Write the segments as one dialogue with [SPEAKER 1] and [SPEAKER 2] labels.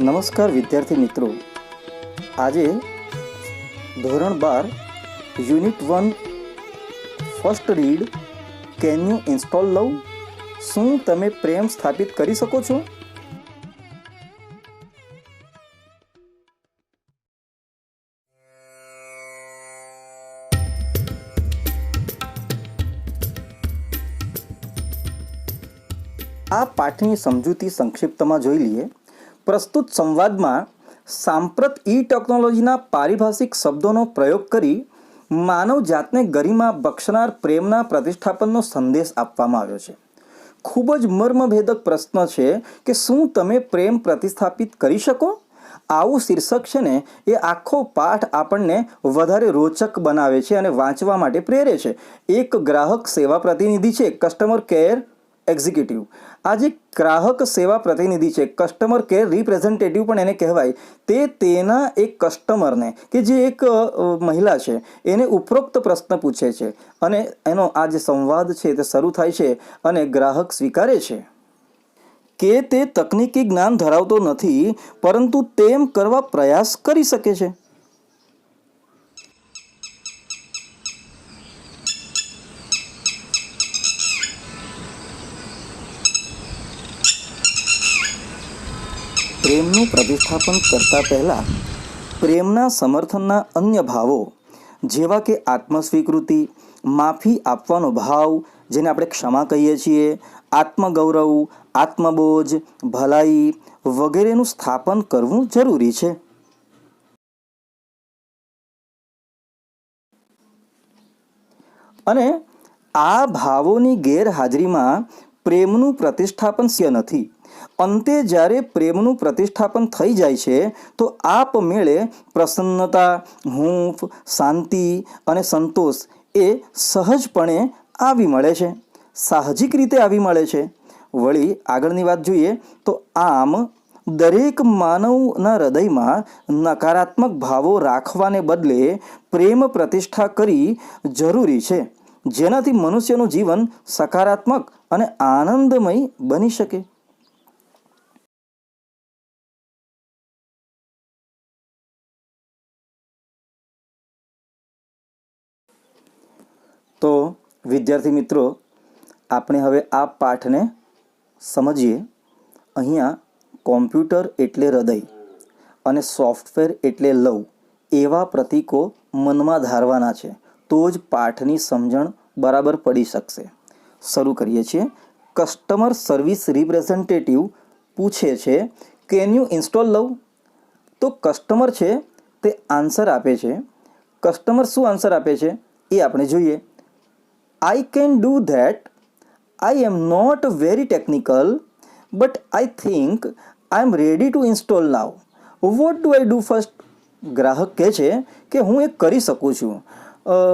[SPEAKER 1] નમસ્કાર વિદ્યાર્થી મિત્રો, આજે ધોરણ 12 unit 1 first read can you install love? શું તમે પ્રેમ સ્થાપિત કરી શકો છો? આ પાઠની સમજૂતી સંક્ષિપ્તમાં જોઈ લઈએ. પ્રસ્તુત સંવાદમાં સાંપ્રત ટેકનોલોજીના પારિભાષિક શબ્દોનો પ્રયોગ કરી માનવ જાતને ગરિમા બક્ષનાર પ્રેમના પ્રતિષ્ઠાપનનો સંદેશ આપવામાં આવ્યો છે. ખૂબ જ મર્મભેદક પ્રશ્ન છે કે શું તમે પ્રેમ પ્રતિસ્થાપિત કરી શકો? આવું શીર્ષક છે ને એ આખો પાઠ આપણને વધારે રોચક બનાવે છે અને વાંચવા માટે પ્રેરે છે. એક ગ્રાહક સેવા પ્રતિનિધિ છે, કસ્ટમર કેર એક્ઝિક્યુટિવ. આ જે ગ્રાહક સેવા પ્રતિનિધિ છે, કસ્ટમર કેર રિપ્રેઝેન્ટેટિવ પણ એને કહેવાય, તે તેના એક કસ્ટમરને કે જે એક મહિલા છે એને ઉપરોક્ત પ્રશ્ન પૂછે છે અને એનો આ જે સંવાદ છે તે શરૂ થાય છે અને ગ્રાહક સ્વીકારે છે કે તે તકનીકી જ્ઞાન ધરાવતો નથી, પરંતુ તેમ કરવા પ્રયાસ કરી શકે છે. પ્રેમનું પ્રતિષ્ઠાપન કરતા પહેલાં પ્રેમના સમર્થનના અન્ય ભાવો જેવા કે આત્મસ્વીકૃતિ, માફી આપવાનો ભાવ જેને આપણે ક્ષમા કહીએ છીએ, આત્મગૌરવ, આત્મબોજ, ભલાઈ વગેરેનું સ્થાપન કરવું જરૂરી છે. અને આ ભાવોની ગેરહાજરીમાં પ્રેમનું પ્રતિષ્ઠાપન શક્ય નથી. અંતે જ્યારે પ્રેમનું પ્રતિષ્ઠાપન થઈ જાય છે તો આપમેળે પ્રસન્નતા, હૂંફ, શાંતિ અને સંતોષ એ સહજપણે આવી મળે છે, સાહજિક રીતે આવી મળે છે. વળી આગળની વાત જોઈએ તો આમ દરેક માનવના હૃદયમાં નકારાત્મક ભાવો રાખવાને બદલે પ્રેમ પ્રતિષ્ઠા કરી જરૂરી છે, જેનાથી મનુષ્યનું જીવન સકારાત્મક અને આનંદમય બની શકે. તો વિદ્યાર્થી મિત્રો, આપણે હવે આ પાઠને સમજીએ. અહીંયા કોમ્પ્યુટર એટલે હૃદય અને સોફ્ટવેર એટલે લવ એવા પ્રતીકો મનમાં ધારવાના છે, તો જ પાઠની સમજણ બરાબર પડી શકશે. શરૂ કરીએ છીએ. કસ્ટમર સર્વિસ રિપ્રેઝેન્ટેટિવ પૂછે છે, કેન યુ ઇન્સ્ટોલ લવ? તો કસ્ટમર છે તે આન્સર આપે છે. કસ્ટમર શું આન્સર આપે છે એ આપણે જોઈએ. I can do that. I am not very technical, but I think I am ready to install now. What do I do first? ગ્રાહક કહે છે કે હું એ કરી શકું છું.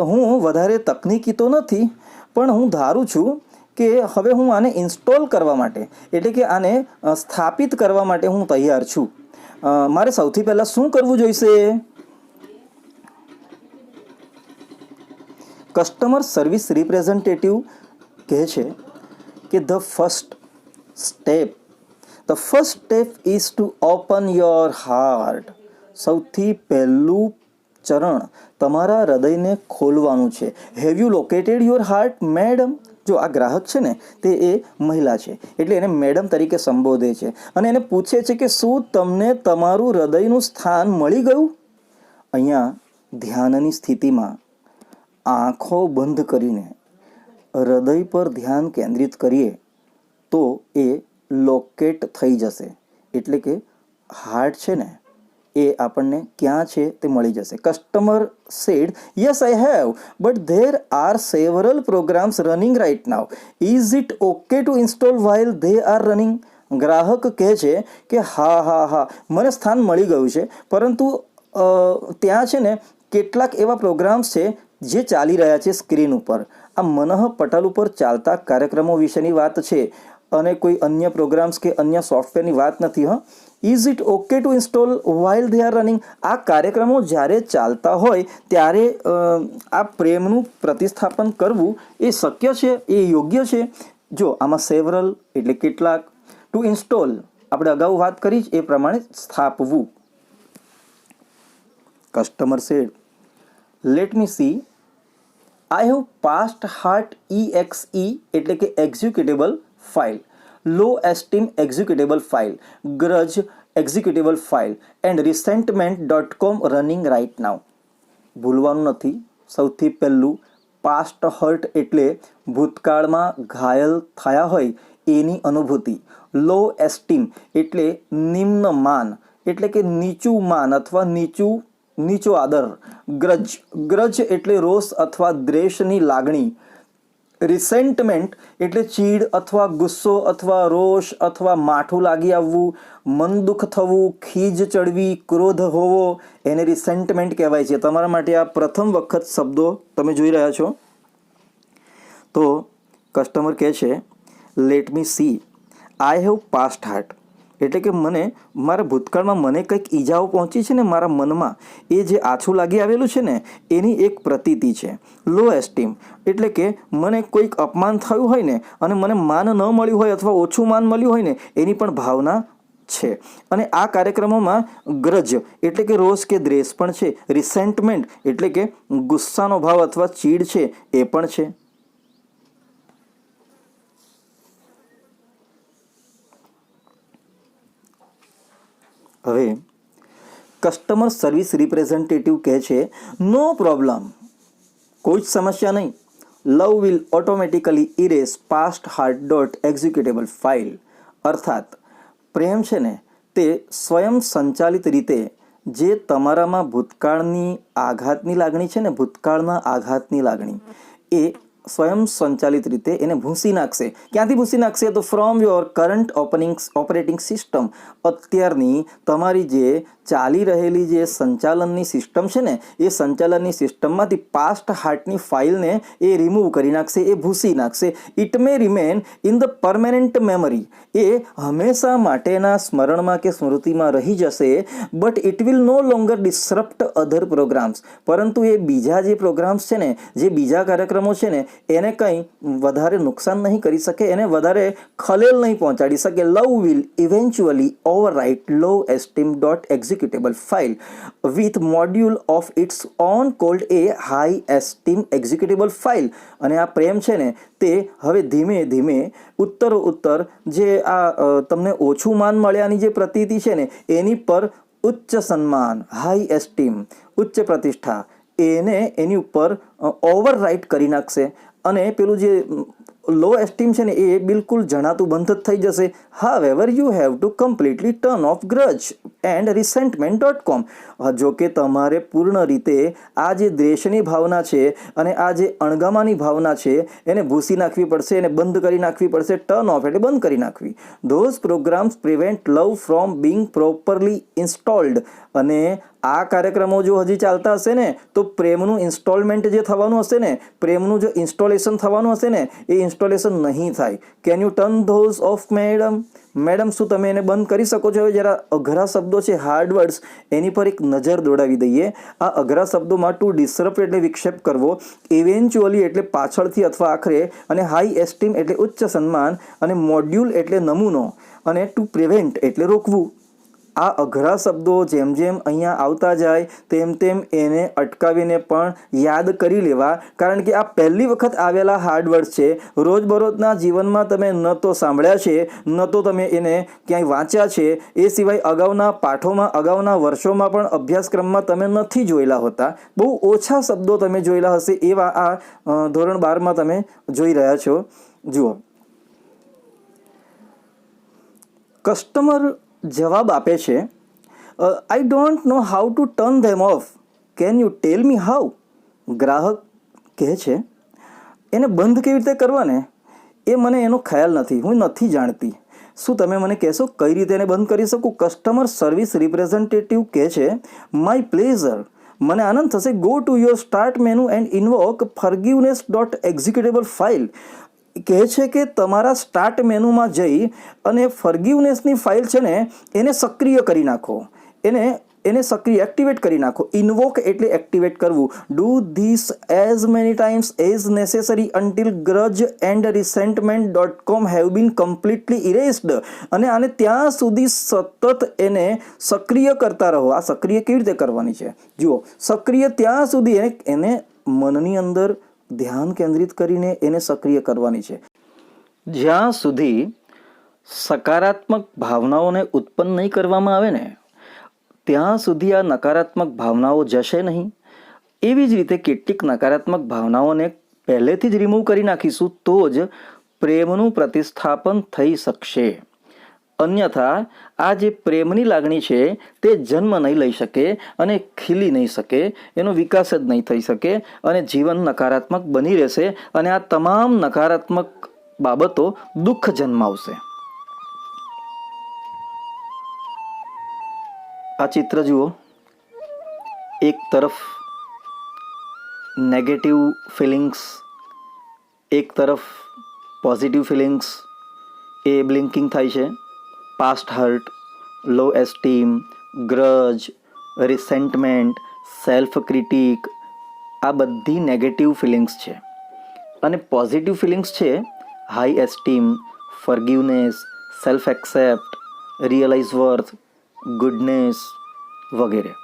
[SPEAKER 1] હું વધારે તકનીકી તો નથી, પણ હું ધારું છું કે હવે હું આને ઇન્સ્ટોલ કરવા માટે, એટલે કે આને સ્થાપિત કરવા માટે હું તૈયાર છું. મારે સૌથી પહેલાં શું કરવું જોઈશે? કસ્ટમર સર્વિસ રિપ્રેઝેન્ટેટિવ કહે છે કે the first step is to open your heart. સૌથી પહેલું ચરણ તમારા હૃદયને ખોલવાનું છે. Have you located your heart madam? જો આ ગ્રાહક છે ને તે એ મહિલા છે, એટલે એને મેડમ તરીકે સંબોધે છે અને એને પૂછે છે કે શું તમને તમારું હૃદયનું સ્થાન મળી ગયું? અહીંયા ધ્યાનની સ્થિતિમાં આંખો બંધ કરીને હૃદય પર ધ્યાન કેન્દ્રિત કરીએ તો એ લોકેટ થઈ જશે, એટલે કે હાર્ટ છે ને એ આપણને ક્યાં છે તે મળી જશે. Customer said, yes I have, but there are several programs running right now. Is it okay to install while they are running? ગ્રાહક કહે છે કે હા મને સ્થાન મળી ગયું છે, પરંતુ ત્યાં છે ને કેટલાક એવા પ્રોગ્રામ્સ છે જે ચાલી રહ્યા છે સ્ક્રીન ઉપર. આ મનઃ પટલ ઉપર ચાલતા કાર્યક્રમો વિશેની વાત છે અને કોઈ અન્ય પ્રોગ્રામ્સ કે અન્ય સોફ્ટવેરની વાત નથી. Is it okay to install while they are running? આ કાર્યક્રમો જ્યારે ચાલતા હોય ત્યારે આ પ્રેમનું પ્રતિસ્થાપન કરવું એ શક્ય છે, એ યોગ્ય છે? જો આમાં સેવરલ એટલે કેટલાક, ટુ ઇન્સ્ટોલ આપણે અગાઉ વાત કરી જ એ પ્રમાણે સ્થાપવું. Customer said, let me see, I have past heart EXE એટલે કે executable file, low esteem executable file, grudge executable file and resentment.com running right now. ભૂલવાનું નથી. સૌથી પહેલું પાસ્ટ હર્ટ એટલે ભૂતકાળમાં ઘાયલ થયા હોય એની અનુભૂતિ. લો એસ્ટીમ એટલે નિમ્ન માન એટલે કે નીચું માન અથવા નીચો આદર. ગ્રજ એટલે રોષ અથવા દ્વેષની લાગણી. રિસેન્ટમેન્ટ એટલે ચીડ અથવા ગુસ્સો અથવા રોષ અથવા માઠું લાગી આવવું, મન દુઃખ થવું, ખીજ ચડવી, ક્રોધ હોવો, એને રિસેન્ટમેન્ટ કહેવાય છે. તમારા માટે આ પ્રથમ વખત શબ્દો તમે જોઈ રહ્યા છો. તો કસ્ટમર કહે છે let me see, I have past heart એટલે કે મને મારા ભૂતકાળમાં મને કંઈક ઈજાઓ પહોંચી છે ને મારા મનમાં, એ જે આછું લાગી આવેલું છે ને એની એક પ્રતીતિ છે. લો એસ્ટીમ એટલે કે મને કોઈક અપમાન થયું હોય ને અને મને માન ન મળ્યું હોય અથવા ઓછું માન મળ્યું હોય ને એની પણ ભાવના છે. અને આ કાર્યક્રમોમાં ગ્રજ એટલે કે રોષ કે દ્વેષ પણ છે. રિસેન્ટમેન્ટ એટલે કે ગુસ્સાનો ભાવ અથવા ચીડ છે એ પણ છે. હવે કસ્ટમર સર્વિસ રિપ્રેઝેન્ટેટિવ કહે છે નો પ્રોબ્લેમ, કોઈ જ સમસ્યા નહીં. Love will automatically erase past heart dot executable file. અર્થાત પ્રેમ છે ને તે સ્વયં સંચાલિત રીતે જે તમારામાં ભૂતકાળની આઘાતની લાગણી છે ને, ભૂતકાળના આઘાતની લાગણી એ સ્વયં સંચાલિત રીતે એને ભૂંસી નાખશે. ક્યાંથી ભૂંસી નાખશે? તો from your current operating system. અત્યારની તમારી જે ચાલી રહેલી જે સંચાલનની સિસ્ટમ છે ને એ સંચાલનની સિસ્ટમમાંથી પાસ્ટ હાર્ટની ફાઇલને એ રિમૂવ કરી નાખશે, એ ભૂંસી નાખશે. It may remain in the permanent memory. એ હંમેશા માટેના સ્મરણમાં કે સ્મૃતિમાં રહી જશે. But it will no longer disrupt other programs. પરંતુ એ બીજા જે પ્રોગ્રામ્સ છે ને, જે બીજા કાર્યક્રમો છે ને એને કંઈ વધારે નુકસાન નહીં કરી શકે, એને વધારે ખલેલ નહીં પહોંચાડી શકે. Love will eventually overwrite low esteem dot executable file with module of its own called a high esteem executable file. અને આ પ્રેમ છે ને તે હવે ધીમે ધીમે ઉત્તર જે આ તમને ઓછું માન મળ્યાની જે પ્રતીતિ છે ને એની પર ઉચ્ચ સન્માન, હાઈ એસ્ટીમ, ઉચ્ચ પ્રતિષ્ઠા, એને એની ઉપર ઓવરરાઇટ કરી નાખશે. અને પેલું જે લો એસ્ટીમ છે ને એ બિલકુલ જણાતું બંધ જ થઈ જશે. However you have to completely turn off ગ્રજ and resentment.com. જો કે તમારે પૂર્ણ રીતે આ જે દ્વેષની ભાવના છે અને આ જે અણગમાની ભાવના છે એને ભૂસી નાખવી પડશે, એને બંધ કરી નાખવી પડશે. ટર્ન ઓફ એટલે બંધ કરી નાખવી. Those programs prevent love from being properly installed. અને આ કાર્યક્રમો જો હજી ચાલતા હશે ને તો પ્રેમનું ઇન્સ્ટોલમેન્ટ જે થવાનું હશે ને, પ્રેમનું જો ઇન્સ્ટોલેશન થવાનું હશે ને એ ઇન્સ્ટોલેશન નહીં થાય. Can U turn those of madam? Madam શું તમે એને બંધ કરી શકો છો? હવે જરા અઘરા શબ્દો છે, હાર્ડ વર્ડ્સ, એની પર એક નજર દોડાવી દઈએ. આ અઘરા શબ્દોમાં ટુ ડિસરપ્ટ એટલે વિક્ષેપ કરવો, ઇવેન્ચ્યુઅલી એટલે પાછળથી અથવા આખરે, અને હાઈ એસ્ટીમ એટલે ઉચ્ચ સન્માન, અને મોડ્યુલ એટલે નમૂનો, અને ટુ પ્રિવેન્ટ એટલે રોકવું. આ અઘરા શબ્દો જેમ જેમ અહીંયા આવતા જાય તેમ તેમ એને અટકાવીને પણ યાદ કરી લેવા. કારણ કે આ પહેલી વખત આવેલા હાર્ડ વર્ડ્સ છે. રોજબરોજના જીવનમાં તમે ન તો સાંભળ્યા છે, ન તો તમે એને ક્યાંય વાંચ્યા છે. એ સિવાય અગાઉના પાઠોમાં, અગાઉના વર્ષોમાં પણ અભ્યાસક્રમમાં તમે નથી જોયેલા હોતા. બહુ ઓછા શબ્દો તમે જોયેલા હશે એવા આ ધોરણ 12માં તમે જોઈ રહ્યા છો. જુઓ, કસ્ટમર જવાબ આપે છે I don't know how to turn them of, can you tell me how. ગ્રાહક કહે છે એને બંધ કેવી રીતે કરવા ને એ મને એનો ખ્યાલ નથી, હું નથી જાણતી. શું તમે મને કહેશો કઈ રીતે એને બંધ કરી શકું? કસ્ટમર સર્વિસ રિપ્રેઝેન્ટેટિવ કહે છે માય પ્લેઝર, મને આનંદ થશે. Go to your start menu and invoke ફોરગિવનેસ dot executable file. કહે છે કે તમારા સ્ટાર્ટ મેનુમાં જઈ અને ફોરગિવનેસની ફાઇલ છે ને એને સક્રિય કરી નાખો, એને એને સક્રિય એક્ટિવેટ કરી નાખો. ઇન્વોક એટલે એક્ટિવેટ કરવું. Do this as many times as necessary until grudge and resentment dot com have been completely erased. અને આને ત્યાં સુધી સતત એને સક્રિય કરતા રહો. આ સક્રિય કેવી રીતે કરવાની છે જુઓ. સક્રિય ત્યાં સુધી એને મનની અંદર ધ્યાન કેન્દ્રિત કરીને એને સક્રિય કરવાની છે જ્યાં સુધી સકારાત્મક ભાવનાઓને ઉત્પન્ન નહીં કરવામાં આવે ને ત્યાં સુધી આ નકારાત્મક ભાવનાઓ જશે નહીં. એવી જ રીતે કેટલીક નકારાત્મક ભાવનાઓને પહેલેથી જ રિમૂવ કરી નાખીશું તો જ પ્રેમનું પ્રતિસ્થાપન થઈ શકશે. અન્યથા આ જે પ્રેમની લાગણી છે તે જન્મ નહીં લઈ શકે અને ખીલી નહીં શકે, એનો વિકાસ જ નહીં થઈ શકે અને જીવન નકારાત્મક બની રહેશે અને આ તમામ નકારાત્મક બાબતો દુઃખ જન્માવશે. આ ચિત્ર જુઓ. એક તરફ નેગેટિવ ફિલિંગ્સ, એક તરફ પોઝિટિવ ફિલિંગ્સ એ બ્લિંકિંગ થાય છે. Past hurt, low esteem, grudge, resentment, self critic, આ બધી નેગેટિવ ફિલિંગ્સ છે. અને પોઝિટિવ ફિલિંગ્સ છે high esteem, forgiveness, self accept, realise worth, goodness વગેરે.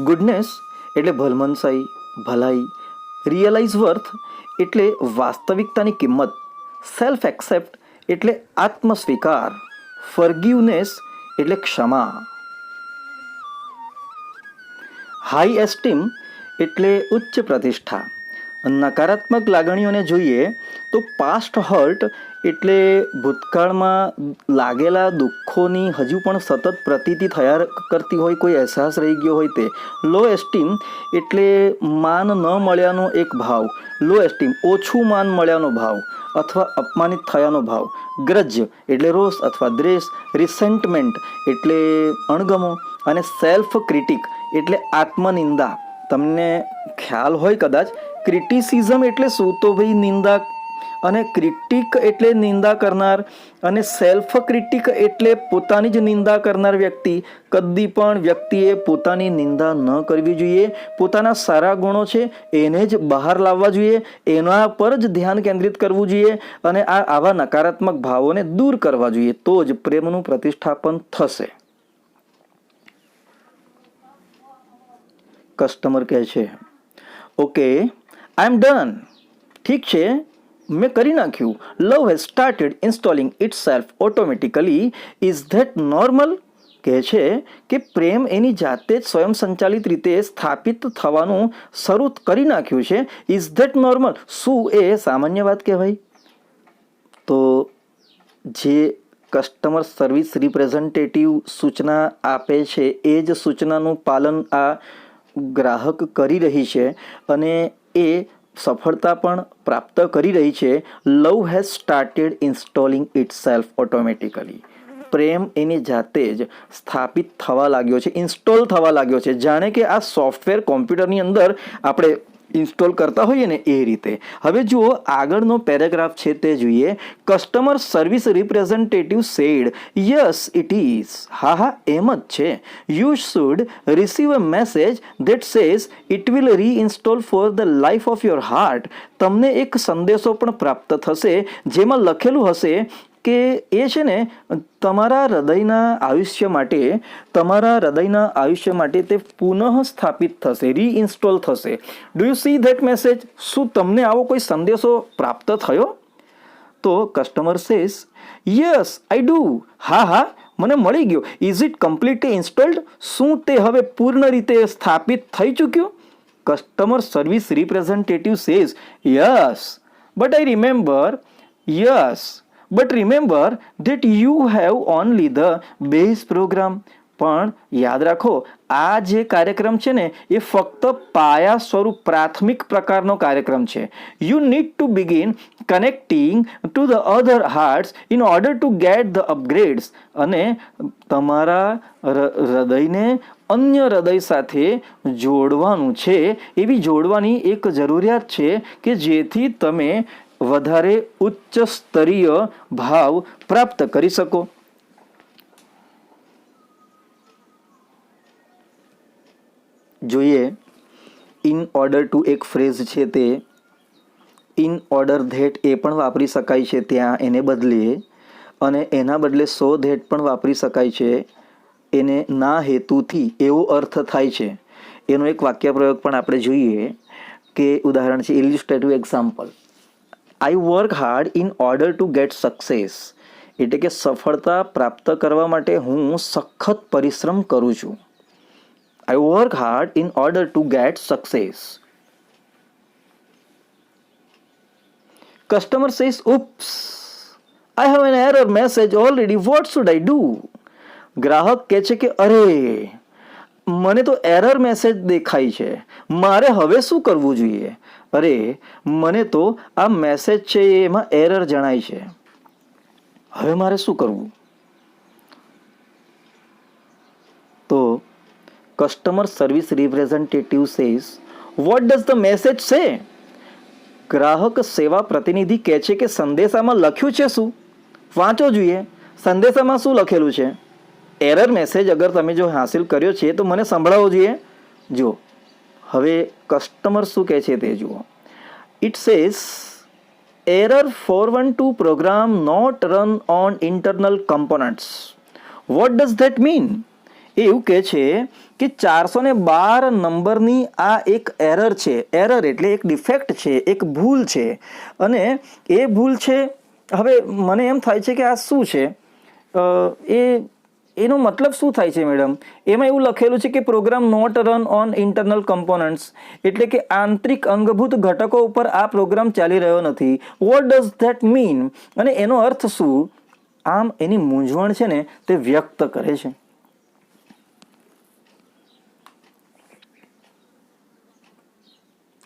[SPEAKER 1] ગુડનેસ એટલે ભલમનસાઈ, ભલાઈ. રિયલાઇઝ વર્થ એટલે વાસ્તવિકતાની કિંમત. સેલ્ફ એક્સેપ્ટ એટલે આત્મસ્વીકાર. ફોરગિવનેસ એટલે ક્ષમા. હાઈ એસ્ટીમ એટલે ઉચ્ચ પ્રતિષ્ઠા. નકારાત્મક લાગણીઓને જોઈએ તો પાસ્ટ હર્ટ એટલે ભૂતકાળમાં લાગેલા દુઃખોની હજુ પણ સતત પ્રતીતિ થયા કરતી હોય, કોઈ અહેસાસ રહી ગયો હોય તે. લો એસ્ટીમ એટલે માન ન મળ્યાનો એક ભાવ. લો એસ્ટીમ ઓછું માન મળ્યાનો ભાવ અથવા અપમાનિત થયાનો ભાવ. ગ્રજ એટલે રોષ અથવા દ્વેષ. રિસેન્ટમેન્ટ એટલે અણગમો. અને સેલ્ફ ક્રિટિક એટલે આત્મનિંદા. તમને ખ્યાલ હોય કદાચ, ક્રિટિસિઝમ એટલે શું તો ભાઈ નિંદા, અને ક્રિટિક એટલે નિંદા કરનાર, અને સેલ્ફ ક્રિટિક એટલે પોતાની જ નિંદા કરનાર વ્યક્તિ. કદી પણ વ્યક્તિએ પોતાની નિંદા ન કરવી જોઈએ. પોતાના સારા ગુણો છે એને જ બહાર લાવવા જોઈએ, એના પર જ ધ્યાન કેન્દ્રિત કરવું જોઈએ અને આવા નકારાત્મક ભાવોને દૂર કરવા જોઈએ. તો જ પ્રેમનું પ્રતિષ્ઠાપન થશે. કસ્ટમર કહે છે, ઓકે આઈ એમ ડન. ઠીક છે, મેં કરી નાખ્યું. Love has started installing itself automatically. Is that normal? કહે છે કે પ્રેમ એની જાતે જ સ્વયં સંચાલિત રીતે સ્થાપિત થવાનું શરૂ કરી નાખ્યું છે. Is that normal? શું એ સામાન્ય વાત કહેવાય? તો જે કસ્ટમર સર્વિસ રિપ્રેઝન્ટેટિવ સૂચના આપે છે એ જ સૂચનાનું પાલન આ ગ્રાહક કરી રહી છે અને એ સફળતા પણ પ્રાપ્ત કરી રહી છે. Love has started installing itself automatically. પ્રેમ એની જાતે જ સ્થાપિત થવા લાગ્યો છે, ઇન્સ્ટોલ થવા લાગ્યો છે. જાણે કે આ સોફ્ટવેર કોમ્પ્યુટરની અંદર આપણે ઇન્સ્ટોલ કરતા હોઈએ ને એ રીતે. હવે જુઓ આગળનો પેરેગ્રાફ છે તે જોઈએ. Customer service representative said yes it is. હા હા એમ જ છે. You should receive a message that says it will reinstall for the life of your heart. તમને એક સંદેશો પણ પ્રાપ્ત થશે જેમાં લખેલું હશે કે એ છે ને તમારા હૃદયના આયુષ્ય માટે તે પુનઃ સ્થાપિત થશે, રીઇન્સ્ટોલ થશે. Do you see that message? શું તમને આવો કોઈ સંદેશો પ્રાપ્ત થયો? તો customer says yes I do. હા હા મને મળી ગયો. Is it completely installed? શું તે હવે પૂર્ણ રીતે સ્થાપિત થઈ ચૂક્યું? Customer service representative says yes but I remember. Yes but remember that you have only the base program. પણ યાદ રાખો આ જે કાર્યક્રમ છે ને એ ફક્ત પાયા સ્વરૂપ પ્રાથમિક પ્રકારનો કાર્યક્રમ છે. You need to begin connecting to the other hearts in order to get the અપગ્રેડ્સ. અને તમારા હૃદયને અન્ય હૃદય સાથે જોડવાનું છે. એવી જોડવાની એક જરૂરિયાત છે કે જેથી તમે વધારે ઉચ્ચ સ્તરીય ભાવ પ્રાપ્ત કરી શકો. જોઈએ ઇન ઓર્ડર ટુ એક ફ્રેઝ છે તે ઇન ઓર્ડર ધેટ એ પણ વાપરી શકાય છે ત્યાં એને બદલે, અને એના બદલે સો ધેટ પણ વાપરી શકાય છે એને ના હેતુથી એવો અર્થ થાય છે. એનો એક વાક્ય પ્રયોગ પણ આપણે જોઈએ કે ઉદાહરણ છે illustrative example. I work hard in order to get success, એટલે કે સફળતા પ્રાપ્ત કરવા માટે હું સખત પરિશ્રમ કરું છું. I work hard in order to get success. Customer says oops, I have an error message already, what should I do? ગ્રાહક કહે છે કે અરે, મને તો એરર મેસેજ દેખાય છે, મારે હવે શું કરવું જોઈએ? અરે, મને તો આ મેસેજ છે એમાં એરર જણાય છે, હવે મારે શું કરવું? તો customer service representative says what does the message સે? ગ્રાહક સેવા પ્રતિનિધિ કહે છે કે સંદેશામાં લખ્યું છે શું? વાંચો જોઈએ સંદેશામાં શું લખેલું છે. એરર મેસેજ અગર તમે જો હાંસિલ કર્યો છે તો મને સંભળાવવો જોઈએ. જો હવે કસ્ટમર શું કહે છે તે જુઓ. It says error 412 program not run on internal components. What does that mean? એ એવું કહે છે કે 412 નંબરની આ એક એરર છે. એરર એટલે એક ડિફેક્ટ છે, એક ભૂલ છે, અને એ ભૂલ છે. હવે મને એમ થાય છે કે આ શું છે, એનો મતલબ શું થાય છે મેડમ? એમાં એવું લખેલું છે કે program not run on internal components, એટલે કે આંતરિક અંગભૂત ઘટકો ઉપર આ પ્રોગ્રામ ચાલી રહ્યો નથી. Vote does that mean? અને એનો અર્થ શું? આમ એની મૂંઝવણ છે ને તે વ્યક્ત કરે છે.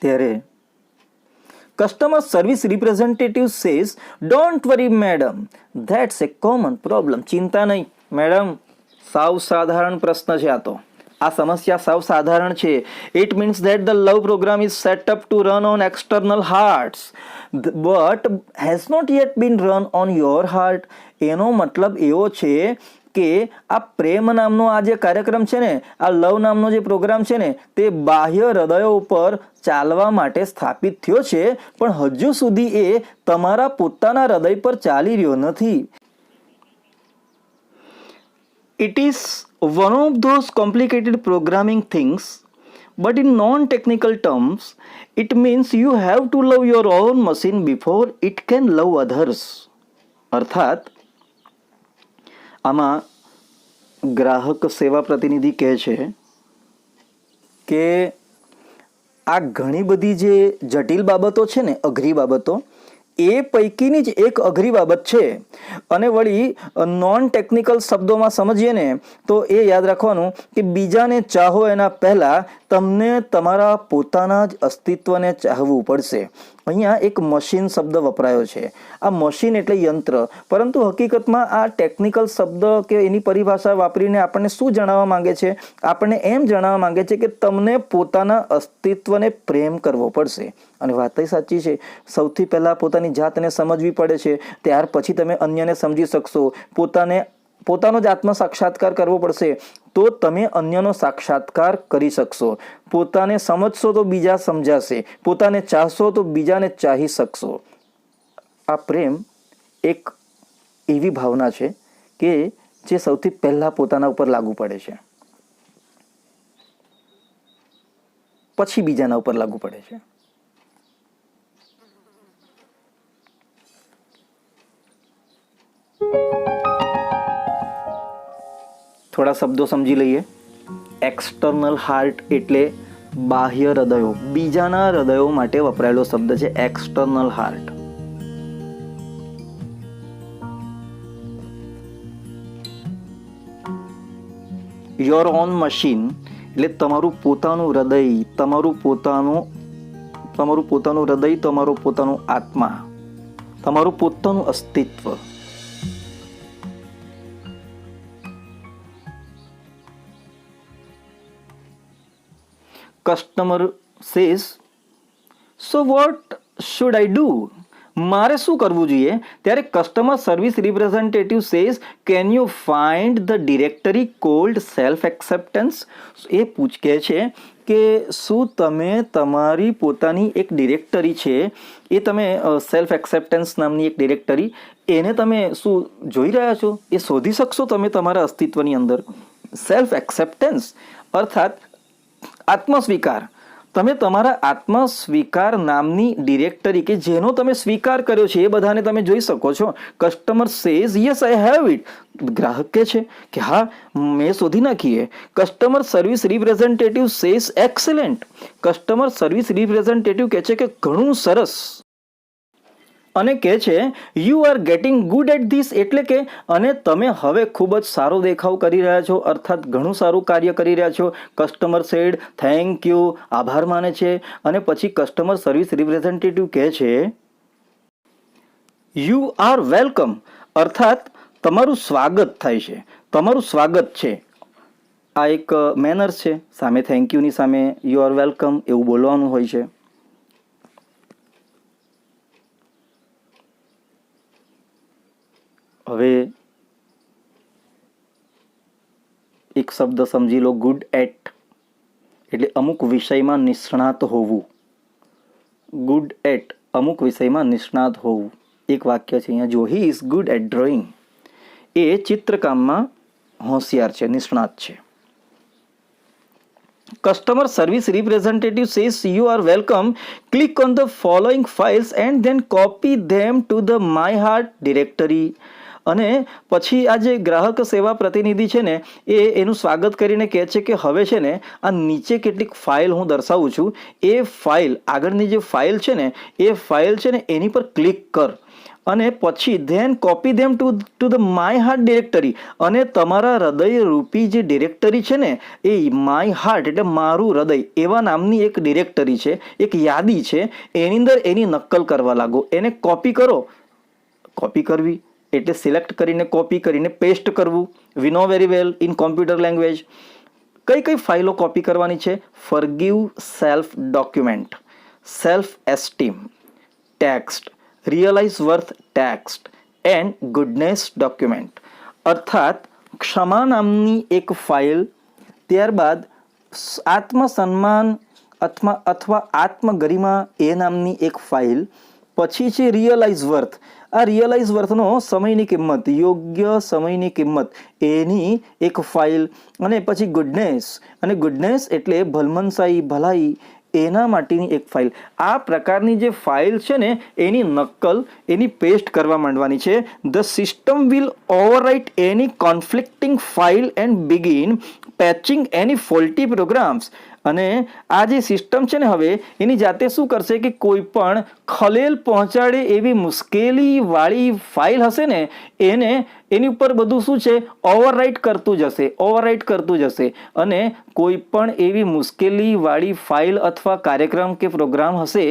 [SPEAKER 1] ત્યારે customer service representative says don't worry madam, that's A common problem. ચિંતા નહીં મેડમ, સાવ સાધારણ પ્રશ્ન છે આ તો. આ સમસ્યા સાવ સાધારણ છે. It means that the love program is set up to run on external hearts but has not yet been run on your heart. એનો મતલબ એવો છે કે આ પ્રેમ નામનો આ જે કાર્યક્રમ છે ને, આ લવ નામનો જે પ્રોગ્રામ છે ને, તે બાહ્ય હૃદયો ઉપર ચાલવા માટે સ્થાપિત થયો છે, પણ હજુ સુધી એ તમારા પોતાના હૃદય પર ચાલી રહ્યો નથી. It is one of those complicated programming things, but in non-technical terms, it means you have to love your own machine before it can love others. અર્થાત આમાં ગ્રાહક સેવા પ્રતિનિધિ કહે છે કે આ ઘણી બધી જે જટિલ બાબતો છે ને, અઘરી બાબતો, એ પૈકીની જ એક અઘરી બાબત છે. અને વળી નોન ટેકનિકલ શબ્દોમાં સમજીએ ને તો એ યાદ રાખવાનું કે બીજાને ચાહો એના પહેલાં તમને તમારા પોતાના જ અસ્તિત્વને ચાહવું પડશે. અહીંયા એક મશીન શબ્દ વપરાયો છે. આ મશીન એટલે યંત્ર, પરંતુ હકીકતમાં આ ટેકનિકલ શબ્દ કે એની પરિભાષા વાપરીને આપણને શું જણાવવા માંગે છે? આપણને એમ જણાવવા માંગે છે કે તમને પોતાના અસ્તિત્વને પ્રેમ કરવો પડશે. અને વાત સાચી છે. સૌથી પહેલાં પોતાની જાતને સમજવી પડે છે, ત્યાર પછી તમે અન્યને સમજી શકશો. પોતાનો જ આત્મ સાક્ષાત્કાર કરવો પડશે, તો તમે અન્યનો સાક્ષાત્કાર કરી શકશો. પોતાને સમજશો તો બીજા સમજાશે, પોતાને ચાહશો તો બીજાને ચાહી શકશો. આ પ્રેમ એક એવી ભાવના છે કે જે સૌથી પહેલાં પોતાના ઉપર લાગુ પડે છે, પછી બીજાના ઉપર લાગુ પડે છે. થોડા શબ્દો સમજી લઈએ. એક્સટર્નલ હાર્ટ એટલે બાહ્ય હૃદયો, બીજાના હૃદયો માટે વપરાયેલો શબ્દ છે external heart. Your own machine એટલે તમારું પોતાનું હૃદય, તમારું પોતાનું હૃદય, તમારું પોતાનું આત્મા, તમારું પોતાનું અસ્તિત્વ. Customer says so what should I do? મારે શું કરવું જોઈએ? ત્યારે customer service representative says can you find the directory called self acceptance? એ કહે છે કે શું તમે તમારી પોતાની એક ડિરેક્ટરી છે એ તમે સેલ્ફ એક્સેપ્ટન્સ નામની એક ડિરેક્ટરી એને તમે શું જોઈ રહ્યા છો? એ શોધી શકશો તમે તમારા અસ્તિત્વની અંદર? સેલ્ફ એક્સેપ્ટન્સ અર્થાત આત્મસ્વીકાર. તમે તમારા આત્મસ્વીકાર નામની ડિરેક્ટરી કે જેનો તમે સ્વીકાર કર્યો છે એ બધાને તમે જોઈ શકો છો. Customer says yes I have it. ગ્રાહક કહે છે કે હા મેં શોધી નાખીએ. Customer service representative says excellent. કસ્ટમર સર્વિસ રિપ્રેઝેન્ટેટિવ કહે છે કે ઘણું સરસ, અને કહે છે you are getting good at this, એટલે કે અને તમે હવે ખૂબ જ સારો દેખાવ કરી રહ્યા છો, અર્થાત ઘણું સારું કાર્ય કરી રહ્યા છો. કસ્ટમર સેડ થેન્ક યુ, આભાર માને છે. અને પછી કસ્ટમર સર્વિસ રિપ્રેઝેન્ટેટિવ કહે છે યુ આર વેલકમ, અર્થાત તમારું સ્વાગત થાય છે, તમારું સ્વાગત છે. આ એક મેનર્સ છે. સામે થેન્ક યુની સામે યુ આર વેલકમ એવું બોલવાનું હોય છે. હવે એક શબ્દ સમજી લો, ગુડ એટ, એટલે અમુક વિષયમાં નિષ્ણાત હોવું. ગુડ એટ, અમુક વિષયમાં નિષ્ણાત હોવું. એક વાક્ય છે અહીંયા, જો he is good at drawing, એ ચિત્રકામમાં હોશિયાર છે, નિષ્ણાત છે. Customer service representative says you are welcome. Click on the following files and then copy them to the My Heart directory. અને પછી આ જે ગ્રાહક સેવા પ્રતિનિધિ છે ને એનું સ્વાગત કરીને કહે છે કે હવે છે ને આ નીચે કેટલીક ફાઇલ હું દર્શાવું છું, એ ફાઇલ, આગળની જે ફાઇલ છે ને એ ફાઇલ છે ને એની પર ક્લિક કર, અને પછી then copy them to the my heart directory. અને તમારા હૃદય રૂપી જે ડિરેક્ટરી છે ને એ માય હાર્ટ એટલે મારું હૃદય એવા નામની એક ડિરેક્ટરી છે, એક યાદી છે, એની અંદર એની નકલ કરવા લાગો. એને કોપી કરો. કોપી કરવી એટલે સિલેક્ટ કરીને કોપી કરીને પેસ્ટ કરવું. We know very well in computer language. કઈ કઈ ફાઇલો કોપી કરવાની છે? Forgive self document, self esteem text, realize worth text and goodness document. અર્થાત ક્ષમા નામની એક ફાઇલ, ત્યારબાદ આત્મસન્માન અથવા આત્મગરિમા એ નામની એક ફાઇલ, પછી છે રિયલાઇઝ વર્થ. આ રિયલાઇઝ વર્થનો સમયની કિંમત, યોગ્ય સમયની કિંમત, એની એક ફાઇલ, અને પછી ગુડનેસ, અને ગુડનેસ એટલે ભલમનસાઈ, ભલાઈ, એના માટેની એક ફાઇલ. આ પ્રકારની જે ફાઇલ છે ને એની નકલ, એની પેસ્ટ કરવા માંડવાની છે. The system will overwrite any conflicting file and begin patching any faulty programs. અને આ જે સિસ્ટમ છે ને હવે એની જાતે શું કરશે કે કોઈ પણ ખલેલ પહોંચાડે એવી મુશ્કેલી વાળી ફાઇલ હશે ને એને એની ઉપર બધું શું છે ઓવરરાઇટ કરતું જશે, ઓવરરાઇટ કરતું જશે. અને કોઈ પણ એવી મુશ્કેલી વાળી ફાઇલ અથવા કાર્યક્રમ કે પ્રોગ્રામ હશે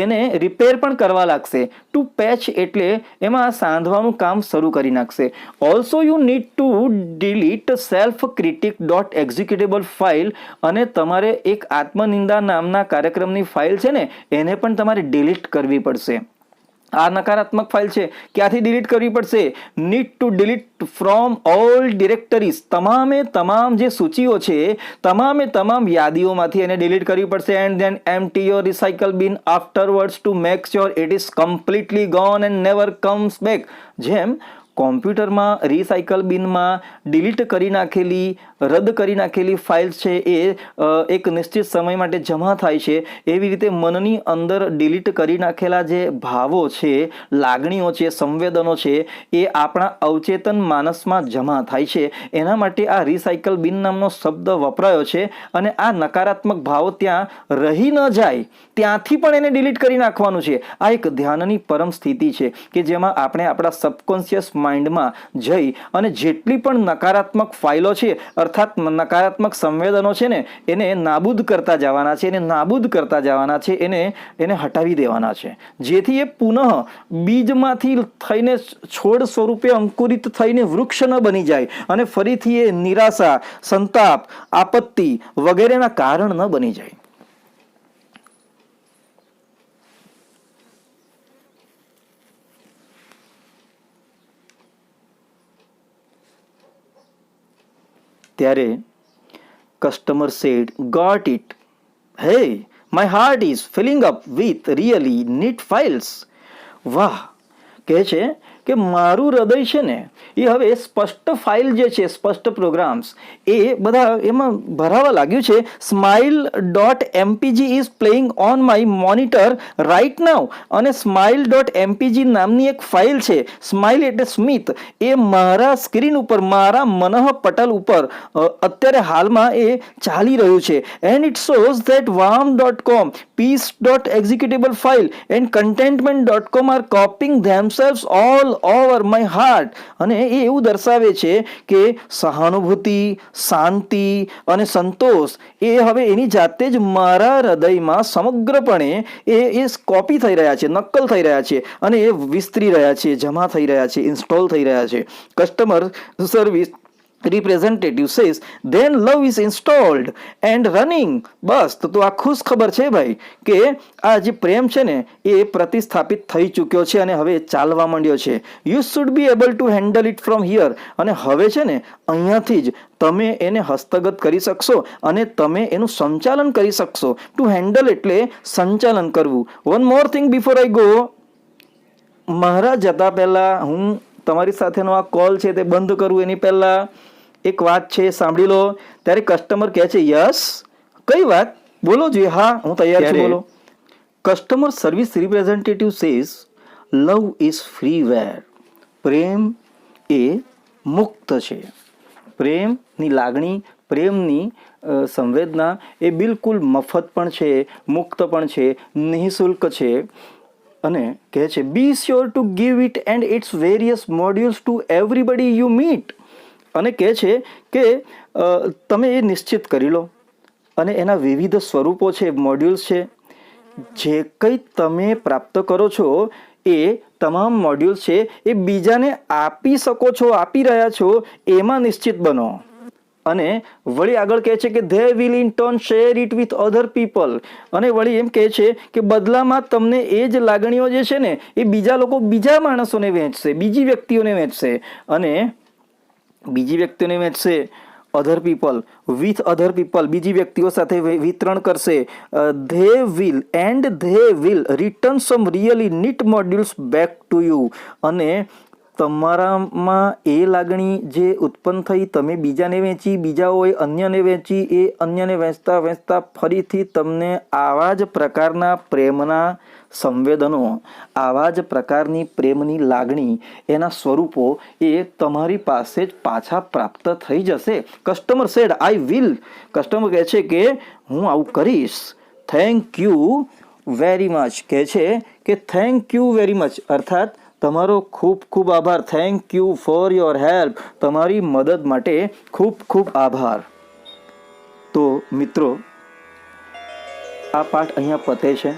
[SPEAKER 1] એને રિપેર પણ કરવા લાગશે. ટુ પેચ એટલે એમાં સાંધવાનું કામ શરૂ કરી નાખશે. Also you need to delete self critic dot executable file. અને તમારે એક આત્મનિંદા નામના કાર્યક્રમની ફાઇલ છે ને એને પણ તમારે ડિલીટ કરવી પડશે. આ નકારાત્મક ફાઇલ છે, ક્યાંથી ડિલીટ કરવી પડશે? Need to delete from all directories. તમામ જે સૂચિઓ છે, તમામ યાદીઓમાંથી એને ડિલીટ કરવી પડશે. And then empty your recycle bin afterwards to make sure it is completely gone and never comes back. જેમ કોમ્પ્યુટરમાં રિસાયકલ બિનમાં ડિલીટ કરી નાખેલી, રદ કરી નાખેલી ફાઇલ્સ છે એ એક નિશ્ચિત સમય માટે જમા થાય છે, એવી રીતે મનની અંદર ડિલીટ કરી નાખેલા જે ભાવો છે, લાગણીઓ છે, સંવેદનો છે એ આપણા અવચેતન માનસમાં જમા થાય છે. એના માટે આ રિસાયકલ બિન નામનો શબ્દ વપરાયો છે. અને આ નકારાત્મક ભાવો ત્યાં રહી ન જાય ત્યાંથી પણ એને ડિલીટ કરી નાખવાનું છે. આ એક ધ્યાનની પરમ સ્થિતિ છે કે જેમાં આપણે આપણા સબકોન્શિયસ માઇન્ડમાં જઈ અને જેટલી પણ નકારાત્મક ફાઇલો છે અર્થાત નકારાત્મક સંવેદનો છે ને એને નાબૂદ કરતા જવાના છે, એને નાબૂદ કરતા જવાના છે, એને હટાવી દેવાના છે, જેથી એ પુનઃ બીજમાંથી થઈને છોડ સ્વરૂપે અંકુરિત થઈને વૃક્ષ ન બની જાય અને ફરીથી એ નિરાશા, સંતાપ, આપત્તિ વગેરેના કારણ ન બની જાય. ત્યારે customer said got it. Hey, my heart is filling up with really neat files. વાહ, કહે છે કે મારું હૃદય છે ને એ હવે સ્પષ્ટ ફાઇલ જે છે, સ્પષ્ટ પ્રોગ્રામ્સ એ બધા એમાં ભરાવા લાગ્યું છે. smile.mpg is playing on my monitor right now. અને smile.mpg નામની એક ફાઇલ છે, સ્માઇલ એટલે સ્મિત, એ મારા સ્ક્રીન ઉપર, મારા મનઃ પટલ ઉપર અત્યારે હાલમાં એ ચાલી રહ્યું છે. And it shows that warm.com, peace.executable file and contentment.com are copying themselves all over my heart. અને એ એવું દર્શાવે છે કે સહાનુભૂતિ, શાંતિ અને સંતોષ એ હવે એની જાતે જ મારા હૃદયમાં સમગ્રપણે એ કોપી થઈ રહ્યા છે, નકલ થઈ રહ્યા છે અને એ વિસ્તરી રહ્યા છે, જમા થઈ રહ્યા છે, ઇન્સ્ટોલ થઈ રહ્યા છે. Customer service representative says then love is installed and running. બસ તો આ ખુશ ખબર છે ભાઈ કે આ જે પ્રેમ છે ને એ પ્રતિસ્થાપિત થઈ ચૂક્યો છે અને હવે ચાલવા માંડ્યો છે. You should be able to handle it from here. અને હવે છે ને અહીંયાથી જ તમે એને હસ્તગત કરી શકશો અને તમે એનું સંચાલન કરી શકશો. ટુ હેન્ડલ એટલે સંચાલન કરવું. One more thing before I go, મારા જતા પહેલા હું તમારી સાથેનો આ કોલ છે તે બંધ કરું એની પહેલા એક વાત છે, સાંભળી લો. ત્યારે કસ્ટમર કહે છે યસ, કઈ વાત બોલો જોઈએ. હા, હું તૈયાર છું, બોલો. Customer service representative says love is freeware. પ્રેમ એ મુક્ત છે. પ્રેમની લાગણી, પ્રેમની સંવેદના એ બિલકુલ મફત પણ છે, મુક્ત પણ છે, નિઃશુલ્ક છે. અને કહે છે be sure to give it and its various modules to everybody you meet. અને કહે છે કે તમે એ નિશ્ચિત કરી લો અને એના વિવિધ સ્વરૂપો છે, મોડ્યુલ્સ છે, જે કંઈ તમે પ્રાપ્ત કરો છો એ તમામ મોડ્યુલ્સ છે એ બીજાને આપી શકો છો, આપી રહ્યા છો, એમાં નિશ્ચિત બનો. અને વળી આગળ કહે છે કે they will in turn share it with other people. અને વળી એમ કહે છે કે બદલામાં તમને એ જ લાગણીઓ જે છે ને એ બીજા લોકો, બીજા માણસોને વહેંચશે, બીજી વ્યક્તિઓને વહેંચશે. અને બીજી વ્યક્તિઓને વહેંચશે, other people, with other people, બીજી વ્યક્તિઓ સાથે વિતરણ કરશે. They will return some really neat modules back to you. અને તમારામાં એ લાગણી જે ઉત્પન્ન થઈ, તમે બીજાને વહેંચી, બીજાઓએ અન્યને વહેંચી, એ અન્યને વહેંચતા વહેંચતા ફરીથી તમને આવા જ પ્રકારના પ્રેમના સંવેદનો, આવા જ પ્રકારની પ્રેમની લાગણી, એના સ્વરૂપો એ તમારી પાસે જ પાછા પ્રાપ્ત થઈ જશે. Customer said I will. Customer કહે છે કે હું આવું કરીશ. Thank you very much. કહે છે કે થેન્ક યુ વેરી મચ, અર્થાત તમારો ખૂબ ખૂબ આભાર. Thank you for your help. તમારી મદદ માટે ખૂબ ખૂબ આભાર. તો મિત્રો, આ પાઠ અહીંયા પતે છે.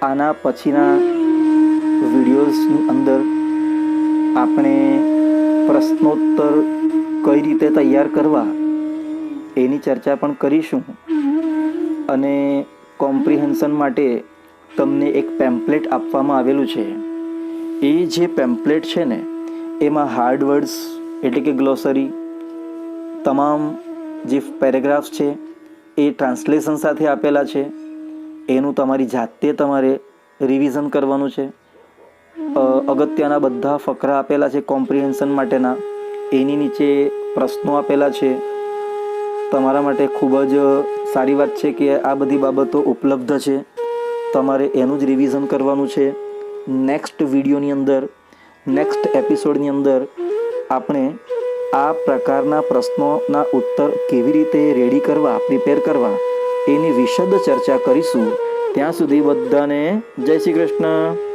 [SPEAKER 1] આના પછીના વિડીયોઝની અંદર આપણે પ્રશ્નોત્તર કઈ રીતે તૈયાર કરવા એની ચર્ચા પણ કરીશું. અને કોમ્પ્રિહેન્શન માટે તમને એક પેમ્પલેટ આપવામાં આવેલું છે. એ જે પેમ્પલેટ છે ને એમાં હાર્ડ વર્ડ્સ એટલે કે ગ્લોસરી, તમામ જે પેરેગ્રાફ્સ છે એ ટ્રાન્સલેશન સાથે આપેલા છે. એનું તમારી જાતે તમારે રિવિઝન કરવાનું છે. અગત્યના બધા ફકરા આપેલા છે કોમ્પ્રિહેન્શન માટેના. એની નીચે પ્રશ્નો આપેલા છે. તમારા માટે ખૂબ જ સારી વાત છે કે આ બધી બાબતો ઉપલબ્ધ છે. તમારે એનું જ રિવિઝન કરવાનું છે. નેક્સ્ટ વિડીયોની અંદર, નેક્સ્ટ એપિસોડની અંદર આપણે આ પ્રકારના પ્રશ્નોના ઉત્તર કેવી રીતે રેડી કરવા, પ્રિપેર કરવા એની વિશદ ચર્ચા કરીશું. ત્યાં સુધી બધાને જય શ્રી કૃષ્ણ.